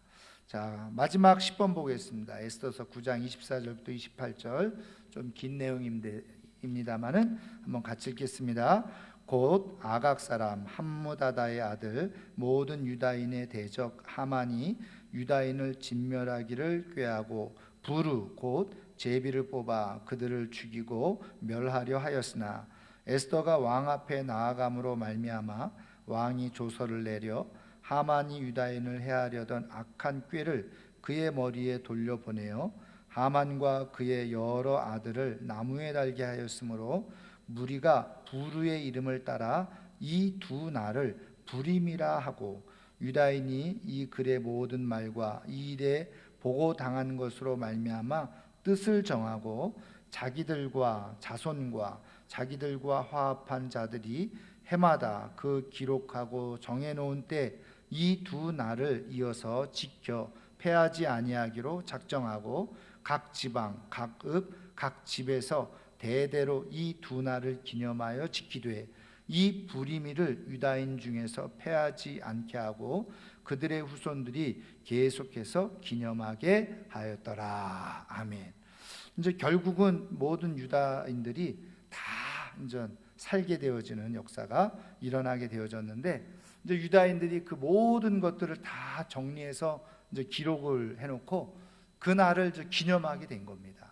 [SPEAKER 1] 자, 마지막 10번 보겠습니다. 에스더서 9장 24절부터 28절, 좀 긴 내용입니다만은 한번 같이 읽겠습니다. 곧 아각 사람 함무다다의 아들 모든 유다인의 대적 하만이 유다인을 진멸하기를 꾀하고 부르 곧 제비를 뽑아 그들을 죽이고 멸하려 하였으나 에스더가 왕 앞에 나아감으로 말미암아 왕이 조서를 내려 하만이 유다인을 해하려던 악한 꾀를 그의 머리에 돌려보내어 하만과 그의 여러 아들을 나무에 달게 하였으므로 무리가 부르의 이름을 따라 이 두 날을 부림이라 하고, 유다인이 이 글의 모든 말과 이 일에 보고 당한 것으로 말미암아 뜻을 정하고 자기들과 자손과 자기들과 화합한 자들이 해마다 그 기록하고 정해놓은 때 이 두 날을 이어서 지켜 패하지 아니하기로 작정하고 각 지방, 각 읍, 각 집에서 대대로 이 두 날을 기념하여 지키되 이 부리미를 유다인 중에서 패하지 않게 하고 그들의 후손들이 계속해서 기념하게 하였더라. 아멘. 이제 결국은 모든 유다인들이 다 이제 살게 되어지는 역사가 일어나게 되어졌는데, 이제 유다인들이 그 모든 것들을 다 정리해서 이제 기록을 해놓고 그 날을 이제 기념하게 된 겁니다.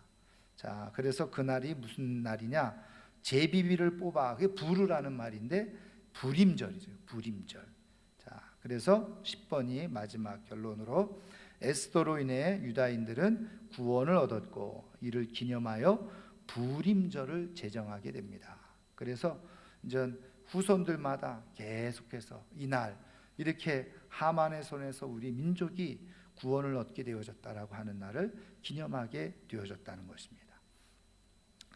[SPEAKER 1] 자, 그래서 그 날이 무슨 날이냐? 제비비를 뽑아, 그게 부르라는 말인데 불임절이죠. 불임절. 자, 그래서 10번이 마지막 결론으로 에스더로 인해 유다인들은 구원을 얻었고 이를 기념하여 불임절을 제정하게 됩니다. 그래서 이제 후손들마다 계속해서 이날 이렇게 하만의 손에서 우리 민족이 구원을 얻게 되어졌다라고 하는 날을 기념하게 되어졌다는 것입니다.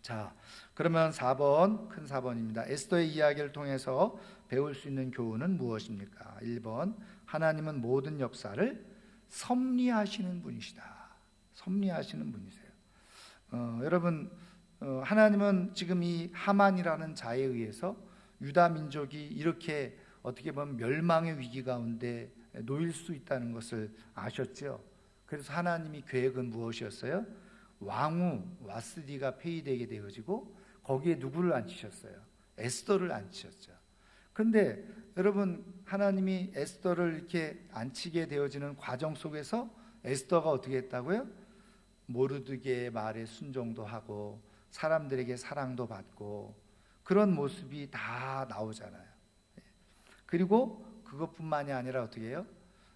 [SPEAKER 1] 자, 그러면 4번, 큰 4번입니다. 에스더의 이야기를 통해서 배울 수 있는 교훈은 무엇입니까? 1번, 하나님은 모든 역사를 섭리하시는 분이시다. 섭리하시는 분이세요. 여러분, 하나님은 지금 이 하만이라는 자에 의해서 유다 민족이 이렇게 어떻게 보면 멸망의 위기 가운데 놓일 수 있다는 것을 아셨죠. 그래서 하나님이 계획은 무엇이었어요? 왕후 와스디가 폐위되게 되어지고 거기에 누구를 앉히셨어요? 에스더를 앉히셨죠. 그런데 여러분, 하나님이 에스더를 이렇게 앉히게 되어지는 과정 속에서 에스더가 어떻게 했다고요? 모르드게의 말에 순종도 하고 사람들에게 사랑도 받고 그런 모습이 다 나오잖아요. 그리고 그것뿐만이 아니라 어떻게 해요?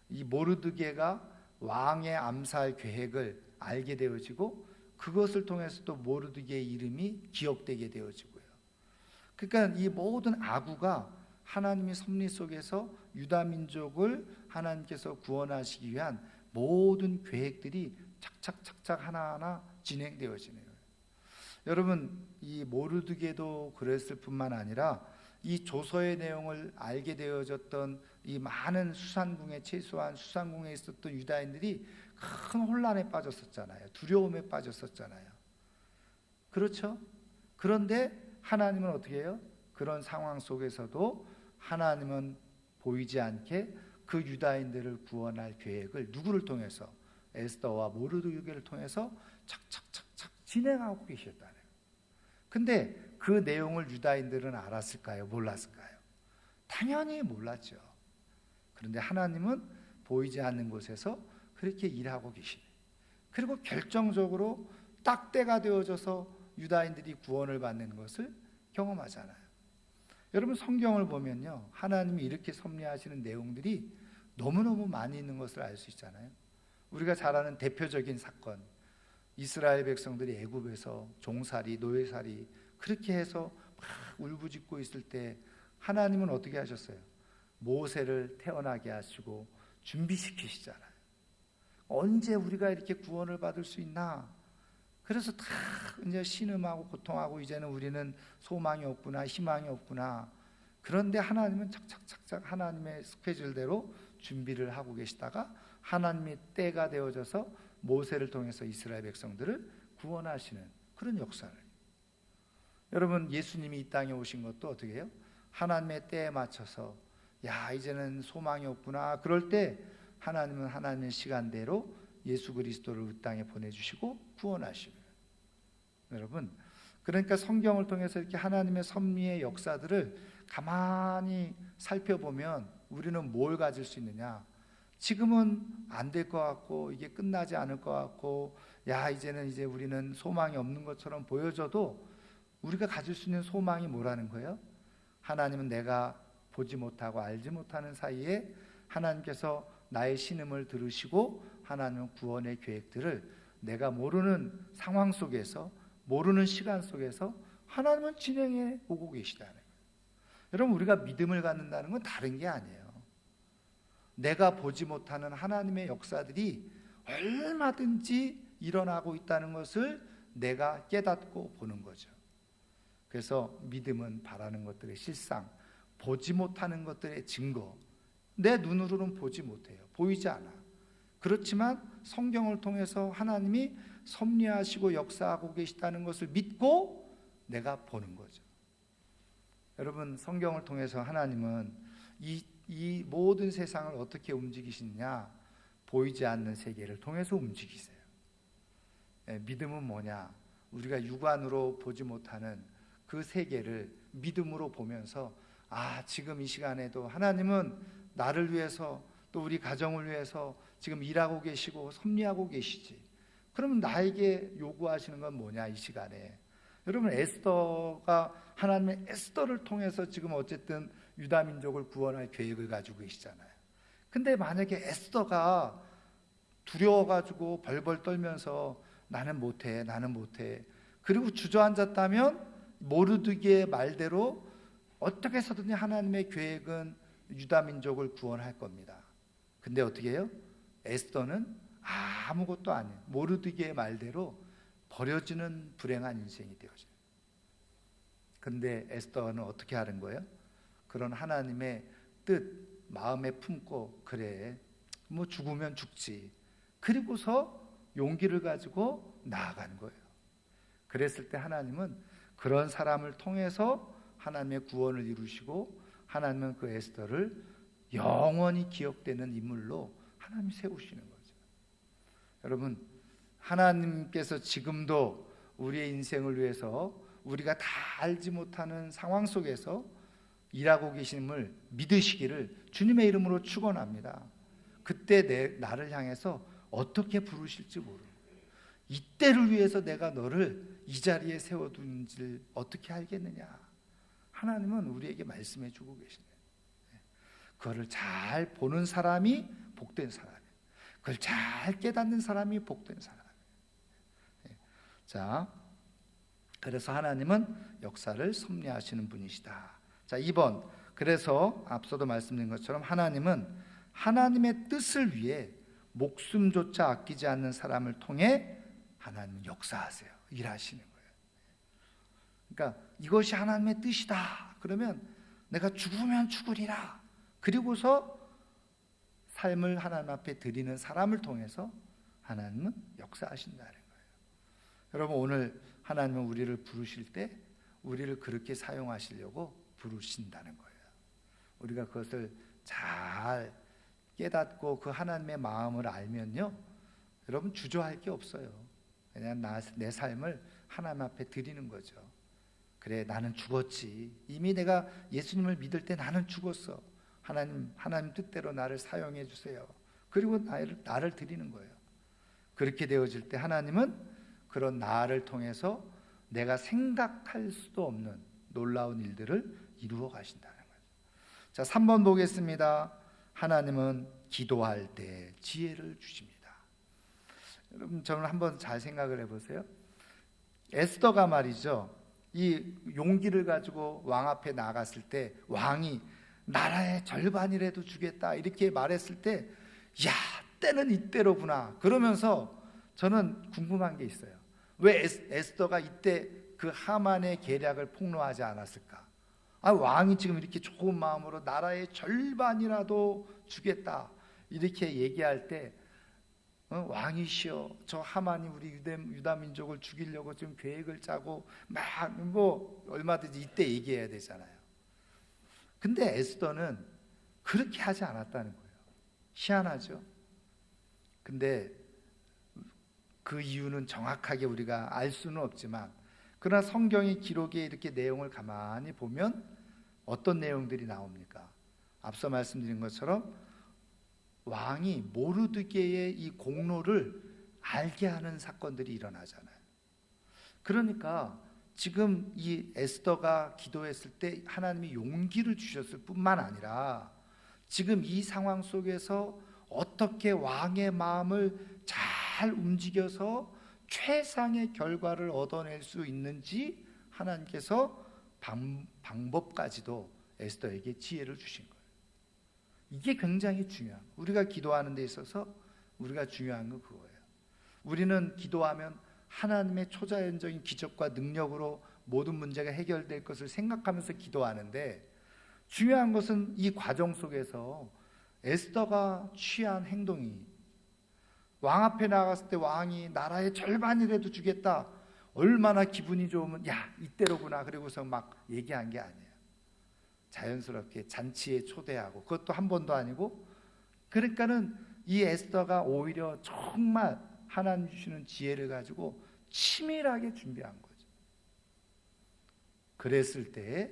[SPEAKER 1] 이 모르드게가 왕의 암살 계획을 알게 되어지고 그것을 통해서 또 모르드게의 이름이 기억되게 되어지고요. 그러니까 이 모든 아구가 하나님의 섭리 속에서 유다 민족을 하나님께서 구원하시기 위한 모든 계획들이 착착착착 하나하나 진행되어지네요. 여러분, 이 모르드게도 그랬을 뿐만 아니라 이 조서의 내용을 알게 되어졌던 이 많은 수산궁에 최소한 수산궁에 있었던 유다인들이 큰 혼란에 빠졌었잖아요. 두려움에 빠졌었잖아요. 그렇죠? 그런데 하나님은 어떻게 해요? 그런 상황 속에서도 하나님은 보이지 않게 그 유다인들을 구원할 계획을 누구를 통해서? 에스더와 모르드게를 통해서 착착착착 진행하고 계셨다네요. 근데 그 내용을 유다인들은 알았을까요? 몰랐을까요? 당연히 몰랐죠. 그런데 하나님은 보이지 않는 곳에서 그렇게 일하고 계시네. 그리고 결정적으로 딱 때가 되어져서 유다인들이 구원을 받는 것을 경험하잖아요. 여러분, 성경을 보면요, 하나님이 이렇게 섭리하시는 내용들이 너무너무 많이 있는 것을 알 수 있잖아요. 우리가 잘 아는 대표적인 사건, 이스라엘 백성들이 애굽에서 종살이, 노예살이 그렇게 해서 막 울부짖고 있을 때 하나님은 어떻게 하셨어요? 모세를 태어나게 하시고 준비시키시잖아요. 언제 우리가 이렇게 구원을 받을 수 있나? 그래서 다 이제 신음하고 고통하고 이제는 우리는 소망이 없구나, 희망이 없구나. 그런데 하나님은 착착착착 하나님의 스케줄대로 준비를 하고 계시다가 하나님의 때가 되어져서 모세를 통해서 이스라엘 백성들을 구원하시는 그런 역사를. 여러분, 예수님이 이 땅에 오신 것도 어떻게 해요? 하나님의 때에 맞춰서 야, 이제는 소망이 없구나. 그럴 때 하나님은 하나님의 시간대로 예수 그리스도를 이 땅에 보내주시고 구원하시고요. 여러분, 그러니까 성경을 통해서 이렇게 하나님의 섭리의 역사들을 가만히 살펴보면 우리는 뭘 가질 수 있느냐? 지금은 안 될 것 같고 이게 끝나지 않을 것 같고 야, 이제는 우리는 소망이 없는 것처럼 보여져도 우리가 가질 수 있는 소망이 뭐라는 거예요? 하나님은 내가 보지 못하고 알지 못하는 사이에 하나님께서 나의 신음을 들으시고 하나님은 구원의 계획들을 내가 모르는 상황 속에서 모르는 시간 속에서 하나님은 진행해 오고 계시다는 거예요. 여러분, 우리가 믿음을 갖는다는 건 다른 게 아니에요. 내가 보지 못하는 하나님의 역사들이 얼마든지 일어나고 있다는 것을 내가 깨닫고 보는 거죠. 그래서 믿음은 바라는 것들의 실상, 보지 못하는 것들의 증거. 내 눈으로는 보지 못해요. 보이지 않아. 그렇지만 성경을 통해서 하나님이 섭리하시고 역사하고 계시다는 것을 믿고 내가 보는 거죠. 여러분, 성경을 통해서 하나님은 이 모든 세상을 어떻게 움직이시느냐? 보이지 않는 세계를 통해서 움직이세요. 믿음은 뭐냐? 우리가 육안으로 보지 못하는 그 세계를 믿음으로 보면서 지금 이 시간에도 하나님은 나를 위해서 또 우리 가정을 위해서 지금 일하고 계시고 섭리하고 계시지. 그러면 나에게 요구하시는 건 뭐냐 이 시간에. 여러분, 에스더가 하나님의 에스더를 통해서 지금 어쨌든 유다 민족을 구원할 계획을 가지고 계시잖아요. 근데 만약에 에스더가 두려워가지고 벌벌 떨면서 나는 못해 그리고 주저앉았다면 모르드기의 말대로 어떻게 해서든지 하나님의 계획은 유다 민족을 구원할 겁니다. 근데 어떻게 해요? 에스더는 아무것도 아니에요. 모르드기의 말대로 버려지는 불행한 인생이 되어져요. 근데 에스더는 어떻게 하는 거예요? 그런 하나님의 뜻 마음에 품고, 그래 뭐 죽으면 죽지, 그리고서 용기를 가지고 나아가는 거예요. 그랬을 때 하나님은 그런 사람을 통해서 하나님의 구원을 이루시고, 하나님은 그 에스더를 영원히 기억되는 인물로 하나님이 세우시는 거죠. 여러분, 하나님께서 지금도 우리의 인생을 위해서 우리가 다 알지 못하는 상황 속에서 일하고 계심을 믿으시기를 주님의 이름으로 축원합니다. 그때 나를 향해서 어떻게 부르실지 모르는 거예요. 이때를 위해서 내가 너를 이 자리에 세워둔지를 어떻게 알겠느냐. 하나님은 우리에게 말씀해 주고 계시네요. 그거를 잘 보는 사람이 복된 사람이에요. 그걸 잘 깨닫는 사람이 복된 사람이에요. 자, 그래서 하나님은 역사를 섭리하시는 분이시다. 자, 2번. 그래서 앞서도 말씀드린 것처럼 하나님은 하나님의 뜻을 위해 목숨조차 아끼지 않는 사람을 통해 하나님은 역사하세요. 일하시는 거예요. 그러니까 이것이 하나님의 뜻이다. 그러면 내가 죽으면 죽으리라. 그리고서 삶을 하나님 앞에 드리는 사람을 통해서 하나님은 역사하신다는 거예요. 여러분, 오늘 하나님은 우리를 부르실 때 우리를 그렇게 사용하시려고 부르신다는 거예요. 우리가 그것을 잘 깨닫고 그 하나님의 마음을 알면요, 여러분 주저할 게 없어요. 그냥 내 삶을 하나님 앞에 드리는 거죠. 그래, 나는 죽었지. 이미 내가 예수님을 믿을 때 나는 죽었어. 하나님 뜻대로 나를 사용해 주세요. 그리고 나를 드리는 거예요. 그렇게 되어질 때 하나님은 그런 나를 통해서 내가 생각할 수도 없는 놀라운 일들을 이루어 가신다는 거예요. 자, 3번 보겠습니다. 하나님은 기도할 때 지혜를 주십니다. 여러분, 저는 한번 잘 생각을 해보세요. 에스더가 말이죠, 이 용기를 가지고 왕 앞에 나갔을 때 왕이 나라의 절반이라도 주겠다 이렇게 말했을 때, 야, 때는 이때로구나 그러면서 저는 궁금한 게 있어요. 왜 에스더가 이때 그 하만의 계략을 폭로하지 않았을까? 왕이 지금 이렇게 좋은 마음으로 나라의 절반이라도 주겠다 이렇게 얘기할 때, 왕이시여, 저 하만이 우리 유다 민족을 죽이려고 지금 계획을 짜고 막 얼마든지 이때 얘기해야 되잖아요. 근데 에스더는 그렇게 하지 않았다는 거예요. 희한하죠? 근데 그 이유는 정확하게 우리가 알 수는 없지만, 그러나 성경의 기록에 이렇게 내용을 가만히 보면 어떤 내용들이 나옵니까? 앞서 말씀드린 것처럼 왕이 모르드게의 이 공로를 알게 하는 사건들이 일어나잖아요. 그러니까 지금 이 에스더가 기도했을 때 하나님이 용기를 주셨을 뿐만 아니라 지금 이 상황 속에서 어떻게 왕의 마음을 잘 움직여서 최상의 결과를 얻어낼 수 있는지 하나님께서 방법까지도 에스더에게 지혜를 주신 거예요. 이게 굉장히 중요한 거예요. 우리가 기도하는 데 있어서 우리가 중요한 건 그거예요. 우리는 기도하면 하나님의 초자연적인 기적과 능력으로 모든 문제가 해결될 것을 생각하면서 기도하는데, 중요한 것은 이 과정 속에서 에스더가 취한 행동이, 왕 앞에 나갔을 때 왕이 나라의 절반이라도 주겠다, 얼마나 기분이 좋으면 야 이때로구나 그리고서 막 얘기한 게 아니에요. 자연스럽게 잔치에 초대하고, 그것도 한 번도 아니고. 그러니까는 이 에스더가 오히려 정말 하나님 주시는 지혜를 가지고 치밀하게 준비한 거죠. 그랬을 때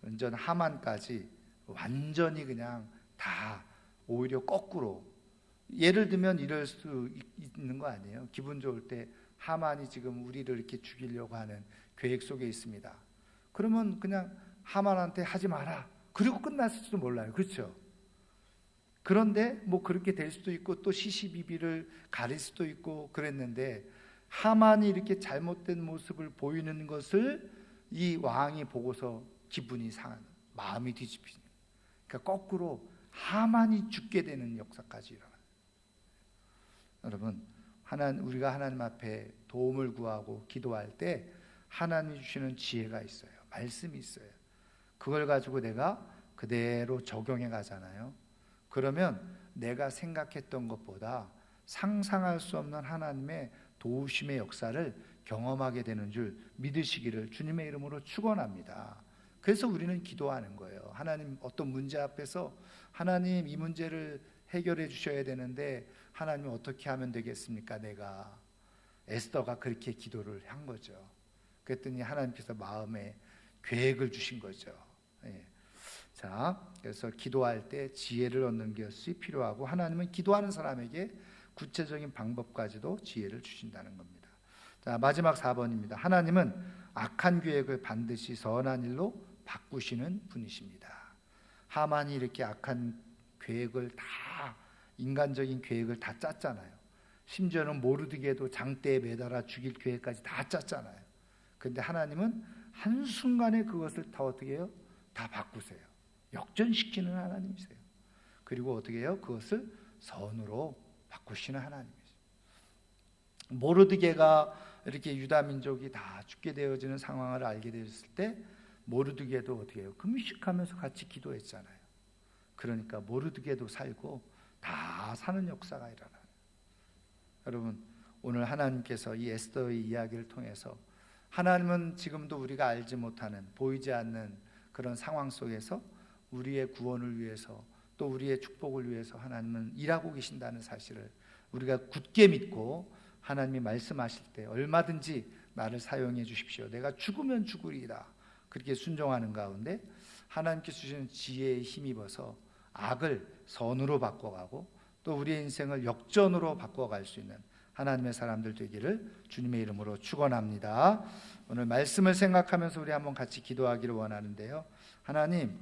[SPEAKER 1] 완전 하만까지 완전히 그냥 다 오히려 거꾸로, 예를 들면 이럴 수 있는 거 아니에요? 기분 좋을 때 하만이 지금 우리를 이렇게 죽이려고 하는 계획 속에 있습니다. 그러면 그냥 하만한테 하지 마라, 그리고 끝났을지도 몰라요. 그렇죠? 그런데 뭐 그렇게 될 수도 있고 또 시시비비를 가릴 수도 있고 그랬는데, 하만이 이렇게 잘못된 모습을 보이는 것을 이 왕이 보고서 기분이 상하는, 마음이 뒤집히는, 그러니까 거꾸로 하만이 죽게 되는 역사까지 일어나요. 여러분, 우리가 하나님 앞에 도움을 구하고 기도할 때 하나님이 주시는 지혜가 있어요. 말씀이 있어요. 그걸 가지고 내가 그대로 적용해 가잖아요. 그러면 내가 생각했던 것보다 상상할 수 없는 하나님의 도우심의 역사를 경험하게 되는 줄 믿으시기를 주님의 이름으로 축원합니다. 그래서 우리는 기도하는 거예요. 하나님, 어떤 문제 앞에서 하나님 이 문제를 해결해 주셔야 되는데 하나님 어떻게 하면 되겠습니까? 내가 에스더가 그렇게 기도를 한 거죠. 그랬더니 하나님께서 마음에 계획을 주신 거죠. 예. 자, 그래서 기도할 때 지혜를 얻는 것이 필요하고, 하나님은 기도하는 사람에게 구체적인 방법까지도 지혜를 주신다는 겁니다. 자, 마지막 4번입니다. 하나님은 악한 계획을 반드시 선한 일로 바꾸시는 분이십니다. 하만이 이렇게 악한 계획을 다, 인간적인 계획을 다 짰잖아요. 심지어는 모르드게도 장대에 매달아 죽일 계획까지 다 짰잖아요. 그런데 하나님은 한순간에 그것을 다 어떻게 해요? 다 바꾸세요. 역전시키는 하나님이세요. 그리고 어떻게 해요? 그것을 선으로 바꾸시는 하나님이세요. 모르드게가 이렇게 유다 민족이 다 죽게 되어지는 상황을 알게 되었을 때 모르드게도 어떻게 해요? 금식하면서 같이 기도했잖아요. 그러니까 모르드게도 살고 다 사는 역사가 일어나요. 여러분, 오늘 하나님께서 이 에스더의 이야기를 통해서 하나님은 지금도 우리가 알지 못하는, 보이지 않는 그런 상황 속에서 우리의 구원을 위해서, 또 우리의 축복을 위해서 하나님은 일하고 계신다는 사실을 우리가 굳게 믿고, 하나님이 말씀하실 때 얼마든지 나를 사용해 주십시오, 내가 죽으면 죽으리이다, 그렇게 순종하는 가운데 하나님께서 주시는 지혜에 힘입어서 악을 선으로 바꿔가고 또 우리의 인생을 역전으로 바꿔갈 수 있는 하나님의 사람들 되기를 주님의 이름으로 축원합니다. 오늘 말씀을 생각하면서 우리 한번 같이 기도하기를 원하는데요. 하나님,